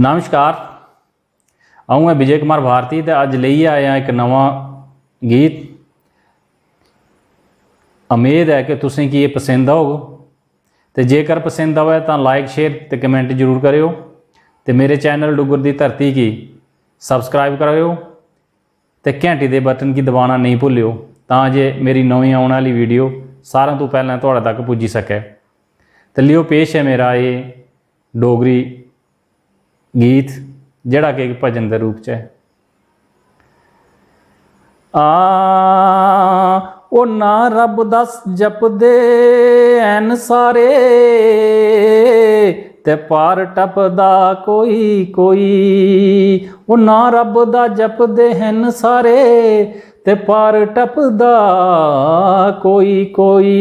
नमस्कार, आऊँ मैं विजय कुमार भारती तो अज ले आया एक नवा गीत। उम्मीद है कि तुसें कि ये पसंद आओ, तो जेकर पसंद आवे तो लाइक शेयर तो कमेंट जरूर करियो। तो मेरे चैनल डुगर दी धरती की सबसक्राइब करियो, तो घंटी के बटन की दबाना नहीं भूलियो, ताजे मेरी नवी आने वाली वीडियो सारों तो पहले तुहाडे तक पुजी सके। तो लियो पेश है मेरा ये डोगरी गीत जिहड़ा कि एक भजन के रूप च है। ओ ना रब दस जपदे ऐन सारे, ते पार टपदा कोई कोई। ओ ना रब दा जपदे हैं सारे, ते पार टपदा कोई कोई।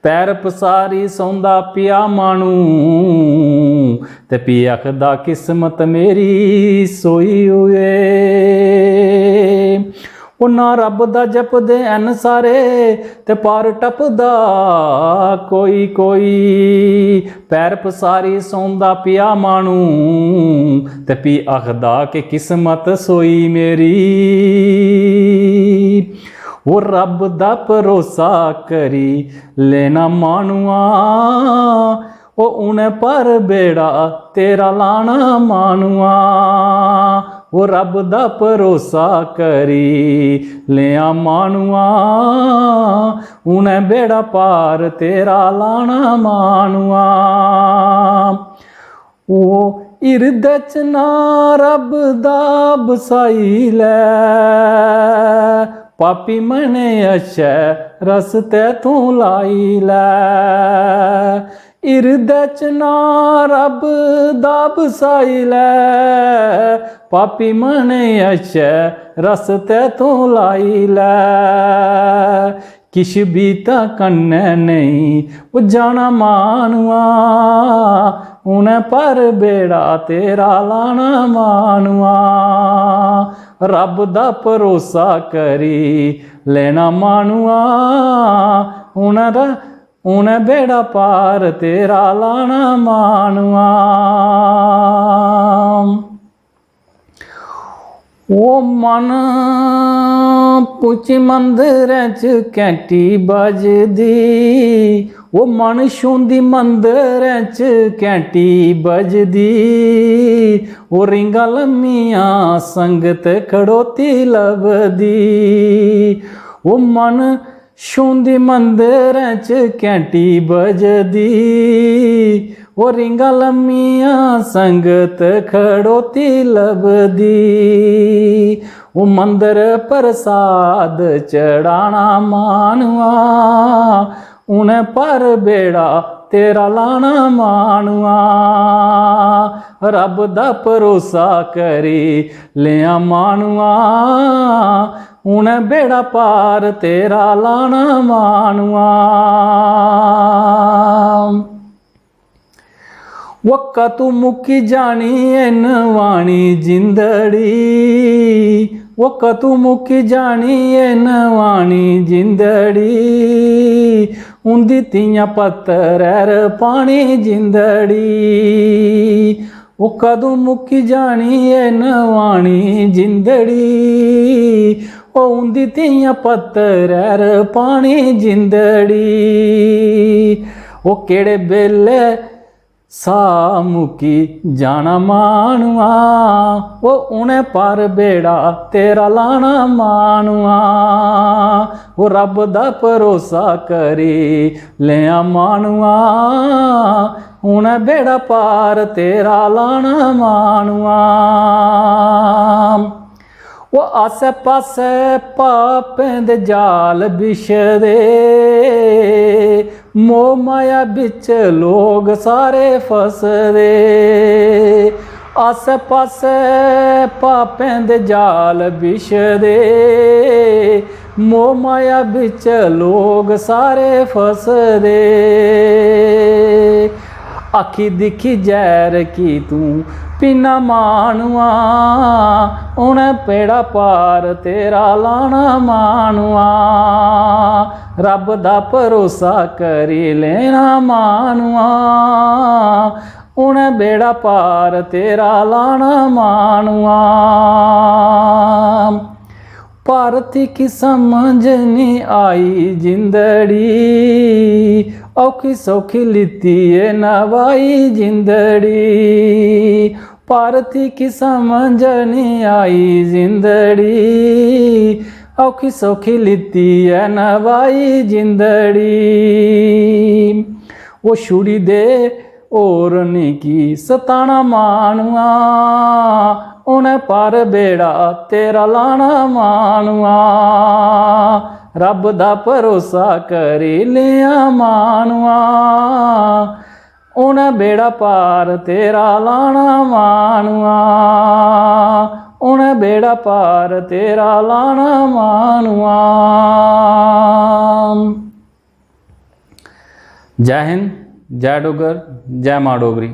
पैर पसारी सौंदा पिया मानू, ते पी आखदा किस्मत मेरी सोई हुए। ओ ना रब दा जपदे ऐन सारे, ते पार टपदा कोई कोई। पैर पसारी सौंदा पिया मानू, ते पी आखदा कि किस्मत सोई मेरी। वो रब दा भरोसा करी लेना मानुआ, ओ उन्हें पर बेड़ा तेरा लाना मानुआ। वो रब दा भरोसा करी लिया मानुआ, उन्हें बेड़ा पार तेरा लाना मानुआ। वो हिरदे च ना रब दा बसाई लै, पापी मने अच्छे रस्ते तू लाई लै। हिरदे च ना रब दा बसाई लै, पापी मने अच्छे रस्ते तू लाई लै। किश भी ता कन्ने नहीं वो जाना मानुआ, उन्हें पर बेड़ा तेरा लाना मानुआ। रब दा भरोसा करी लेना मानुआ, उन्हें बेड़ा पार तेरा लाना मानुआ। वो मन पुची मंदिर च घंटी बजदी, वो मन छूंदी मंदिर च घंटी बजदी। वो रिंगा लम्मियां संगत खड़ोती लभदी, वो मन छूंदी मंदिर च घंटी बजदी। वो रिंगा लम्मियां संगत खड़ोती लभदी। वो मंदिर प्रसाद चढ़ाना मानुआ, उन्हें पर बेड़ा तेरा लाना मानुआ। रब दा भरोसा करी लिया मानुआ, उन्हें बेड़ा पार तेरा लाना मानुआ। वक्का तू मुक्की जानी एन वाणी जिंदड़ी, वक्का तू मुक्की जानी एन वाणी जिंदड़ी। उंदी तियां पत्तर पानी जिंदड़ी, वो कदू मुक्की जानी एन वाणी जिंदड़ी। ओ उंदी तियां पत्तर पानी जिंदड़ी। वो केड़े बेले सा मुकी जाना मानुआ, वो उन्हें पर बेड़ा तेरा लाना मानुआ। वो रब दा भरोसा करी लिया मानुआ, उन्हें बेड़ा पार तेरा लाना मानुआ। वो आसे पासे पापें दे जाल बिछदे, मोह माया बिच लोग सारे फसदे। आसे पासे पापें दे जाल बिछदे, मोह माया बिच लोग सारे फसदे। आखी दिखी जैर की तू पीना मानुआ, उन्हें पेड़ा पार तेरा लाना मानुआ। रब दा भरोसा करी लेना मानुआ, उन्हें बेड़ा पार तेरा लाना मानुआ। पारथी की समझ नहीं आई जिंदड़ी, औखी सौखी लिती है नवाई जिंदड़ी। पारथी की समझ नहीं आई जिंदड़ी, औखी सौखी लिती है नवाई जिंदड़ी। वो छुड़ी दे और की सताना मानुआ, उन्हें पार बेड़ा तेरा लाना मानुआ। रब दा भरोसा करी लिया मानुआ, उन्हें बेड़ा पार तेरा लाना मानुआ। उन्हें बेड़ा पार तेरा लाना मानुआ। जय हिंद, जय डुग्गर, जय मां डोगरी।